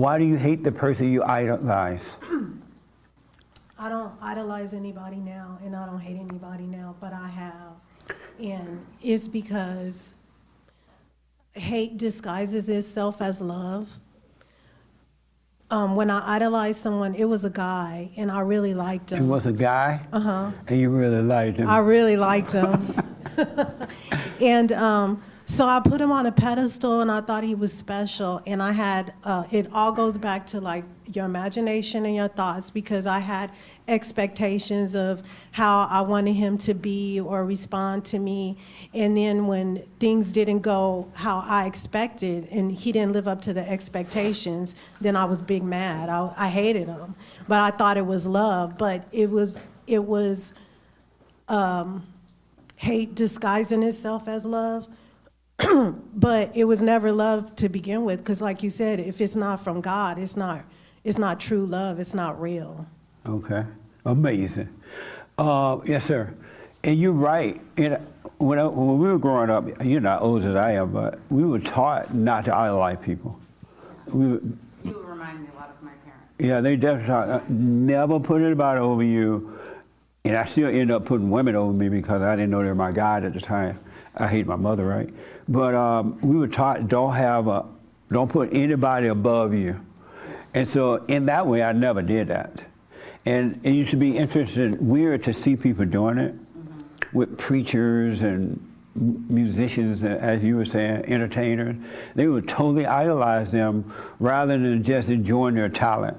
Why do you hate the person you idolize? I don't idolize anybody now, and I don't hate anybody now, but I have. And it's because hate disguises itself as love. When I idolized someone, it was a guy, and I really liked It him. was a guy? Uh-huh. And you really liked him? I really liked him. And so I put him on a pedestal, and I thought he was special. And I had, it all goes back to like your imagination and your thoughts, because I had expectations of how I wanted him to be or respond to me. And then when things didn't go how I expected, and he didn't live up to the expectations, then I was big mad. I hated him. But I thought it was love, but it was hate disguising itself as love. But it was never love to begin with, because like you said, if it's not from God, it's not true love, it's not real. Okay, amazing. Yes, sir. And you're right. When we were growing up, you're not old as I am, but we were taught not to idolize people. You remind me a lot of my parents. Yeah, they definitely taught, never put anybody over you. And I still end up putting women over me because I didn't know they were my God at the time. I hate my mother, right? But we were taught don't put anybody above you. And so in that way, I never did that. And it used to be interesting, weird to see people doing it with preachers and musicians, as you were saying, entertainers. They would totally idolize them rather than just enjoying their talent.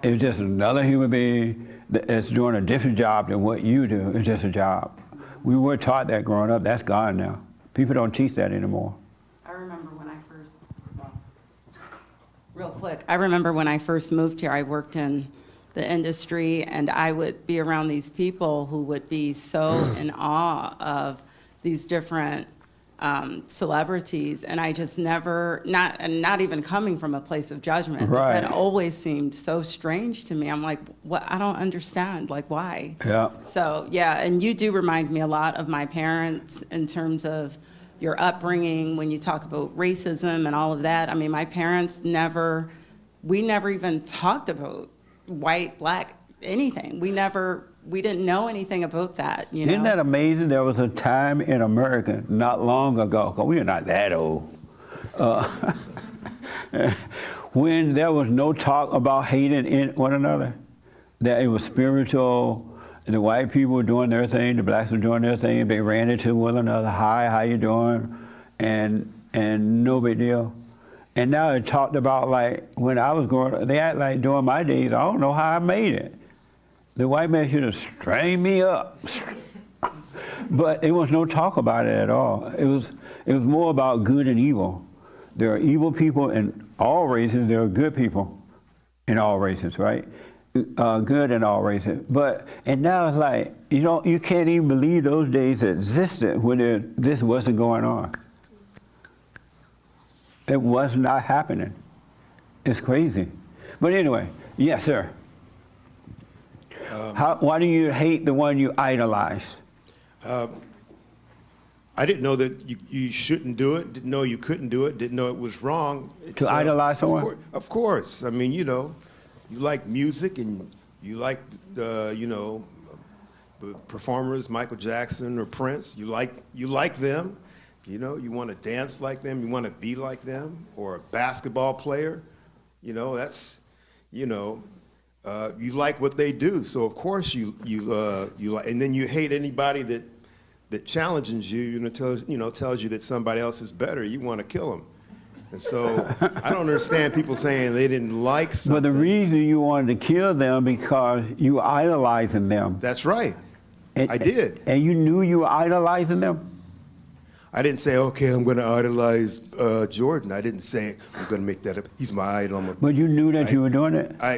It was just another human being that's doing a different job than what you do. It's just a job. We were taught that growing up. That's gone now. People don't teach that anymore. I remember when I first, real quick, I remember when I first moved here, I worked in the industry, and I would be around these people who would be so in awe of these different celebrities, and I just never, not even coming from a place of judgment, right. But that always seemed so strange to me. I'm like, what? I don't understand, like, why? Yeah. So, yeah, and you do remind me a lot of my parents in terms of your upbringing when you talk about racism and all of that. I mean, my parents we never even talked about white, black, anything. We didn't know anything about that, you know? Isn't that amazing? There was a time in America not long ago, because we are not that old, when there was no talk about hating one another, that it was spiritual. The white people were doing their thing, the blacks were doing their thing, they ran into one another, hi, how you doing? And no big deal. And now it talked about, like, when I was growing up, they act like during my days, I don't know how I made it. The white man should have strained me up. But there was no talk about it at all. It was more about good and evil. There are evil people in all races, there are good people in all races, right? Good in all races. And now it's like, you can't even believe those days existed when this wasn't going on. It was not happening. It's crazy. But anyway, yes, sir. Why do you hate the one you idolize? I didn't know that you shouldn't do it, didn't know you couldn't do it, didn't know it was wrong. To idolize someone? Of course. I mean, you like music and you like the performers, Michael Jackson or Prince. You like them. You want to dance like them, you want to be like them, or a basketball player. That's, you like what they do. So of course you like, and then you hate anybody that challenges you, tells you that somebody else is better. You want to kill them. And so I don't understand people saying they didn't like something. But the reason you wanted to kill them because you were idolizing them. That's right. I did. And you knew you were idolizing them? I didn't say, okay, I'm going to idolize Jordan. I didn't say, I'm going to make that up. He's my idol. But you knew that you were doing it? How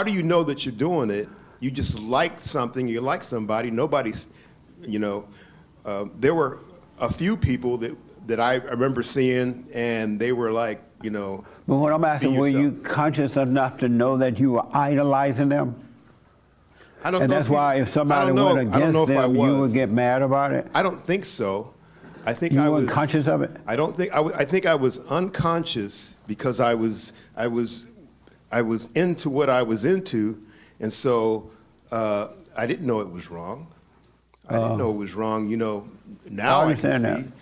do you know that you're doing it? You just like something, you like somebody. Nobody's, there were a few people that I remember seeing, and they were like, But what I'm asking, were you conscious enough to know that you were idolizing them? I don't and know that's why if somebody went against them, you would get mad about it? I don't think so. I think You I weren't was conscious of it? I don't think I think I was unconscious because I was into what I was into, and so I didn't know it was wrong. I didn't know it was wrong. You know, now I can understand see. that.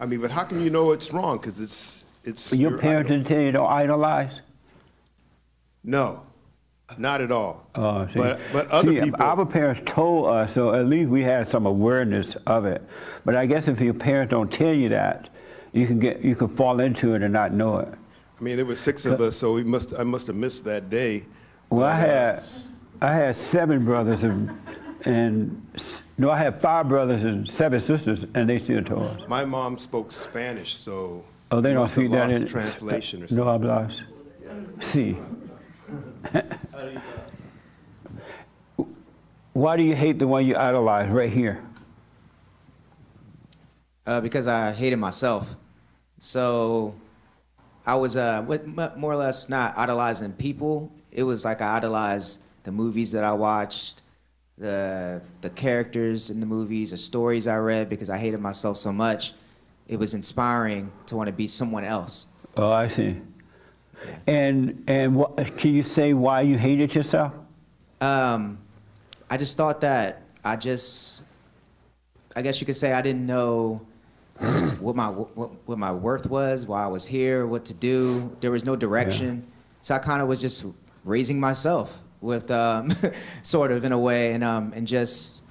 I mean, but how can you know it's wrong? Because it's Your your parents idol. didn't tell you don't idolize? No, not at all. See. But other See, people. our parents told us, so at least we had some awareness of it. But I guess if your parents don't tell you that, you can fall into it and not know it. I mean, there were 6 of us, so I must have missed that day. Well, But, I had 7 brothers I had 5 brothers and 7 sisters, and they still told us. my mom spoke Spanish, so Oh, they we don't must have speak that lost in translation or No something. hablas. Sí. Why do you hate the one you idolize right here? Because I hated myself. So I was more or less not idolizing people. It was like I idolized the movies that I watched, the characters in the movies, the stories I read, because I hated myself so much. It was inspiring to want to be someone else. Oh, I see. And can you say why you hated yourself? I just thought that I guess you could say I didn't know what my worth was, why I was here, what to do. There was no direction. So I kind of was just raising myself with sort of in a way and just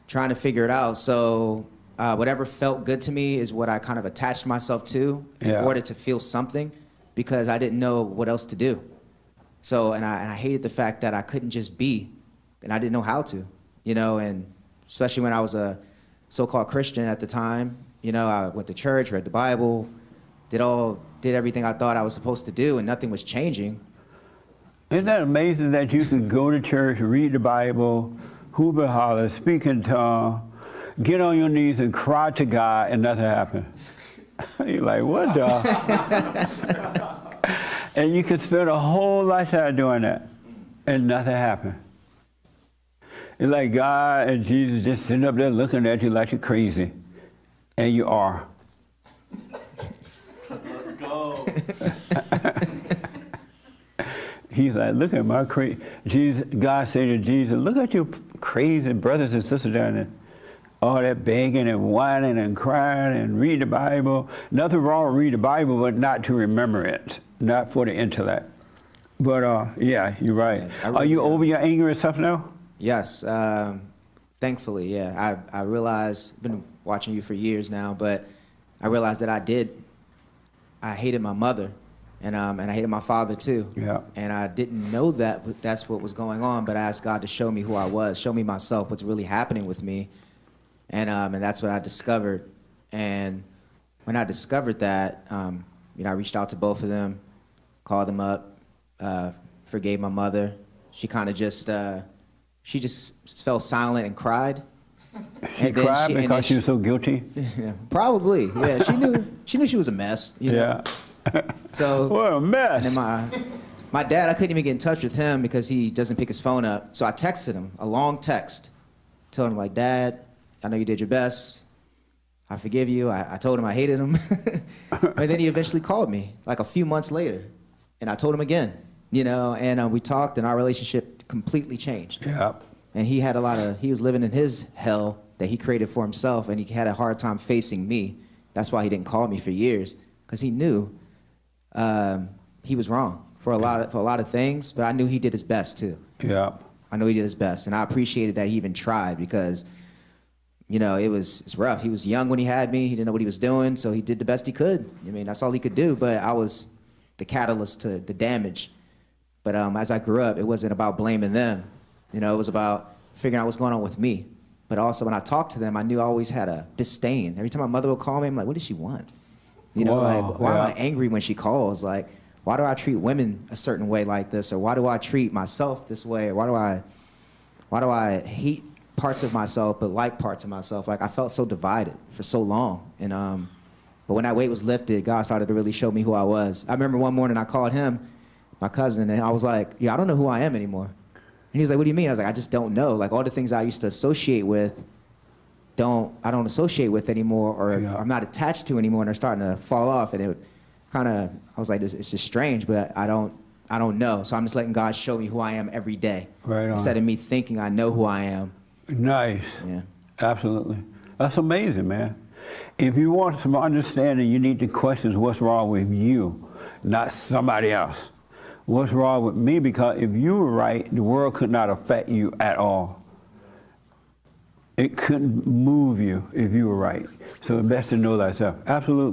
trying to figure it out. So whatever felt good to me is what I kind of attached myself to in order to feel something, because I didn't know what else to do. So, and I hated the fact that I couldn't just be, and I didn't know how to, you know, and especially when I was a so-called Christian at the time, you know, I went to church, read the Bible, did everything I thought I was supposed to do, and nothing was changing. Isn't that amazing that you can go to church, read the Bible, hoop and holler, speak in tongues, get on your knees and cry to God, and nothing happened? You're like, what the? And you can spend a whole lifetime doing that, and nothing happened. It's like God and Jesus just sitting up there looking at you like you're crazy, and you are. Let's go. He's like, look at my crazy. Jesus, God said to Jesus, look at your crazy brothers and sisters down there. All that begging and whining and crying and read the Bible. Nothing wrong with read the Bible, but not to remember it, not for the intellect. But yeah, you're right. I Are really you am. over your anger and stuff now? Yes, thankfully, yeah. I realized, I've been watching you for years now, but I realized that I hated my mother, and I hated my father too. Yeah. And I didn't know that, but that's what was going on, but I asked God to show me who I was, show me myself, what's really happening with me, and that's what I discovered. And when I discovered that, you know, I reached out to both of them, called them up, forgave my mother. She kind of just, she just fell silent and cried. She And then cried and then because she was so guilty? yeah, probably, yeah. She knew she was a mess. You know? Yeah. So What a mess. and then my dad, I couldn't even get in touch with him because he doesn't pick his phone up. So I texted him a long text, told him like, Dad, I know you did your best. I forgive you. I told him I hated him. And then he eventually called me like a few months later, and I told him again, you know, and we talked, and our relationship completely changed. Yeah. And he was living in his hell that he created for himself, and he had a hard time facing me. That's why he didn't call me for years, because he knew he was wrong for a lot of things, but I knew he did his best too. Yeah. I know he did his best, and I appreciated that he even tried, because, you know, it's rough. He was young when he had me. He didn't know what he was doing, so he did the best he could. I mean, that's all he could do, but I was the catalyst to the damage. But as I grew up, it wasn't about blaming them. You know, it was about figuring out what's going on with me. But also when I talked to them, I knew I always had a disdain. Every time my mother would call me, I'm like, what does she want? You know, Wow, like, why am I yeah. angry when she calls? Like, why do I treat women a certain way like this? Or why do I treat myself this way? Or why do I hate parts of myself but like parts of myself? Like, I felt so divided for so long. And but when that weight was lifted, God started to really show me who I was. I remember one morning I called him, my cousin, and I was like, yeah, I don't know who I am anymore. And he was like, what do you mean? I was like, I just don't know. Like, all the things I used to associate with, I don't associate with anymore, or Yeah. I'm not attached to anymore, and they're starting to fall off. And it kind of, I was like, it's just strange, but I don't know. So I'm just letting God show me who I am every day, Right on. instead of me thinking I know who I am. Nice. Yeah. Absolutely. That's amazing, man. If you want some understanding, you need to question what's wrong with you, not somebody else. What's wrong with me? Because if you were right, the world could not affect you at all. It couldn't move you if you were right. So it's best to know thyself. Absolutely.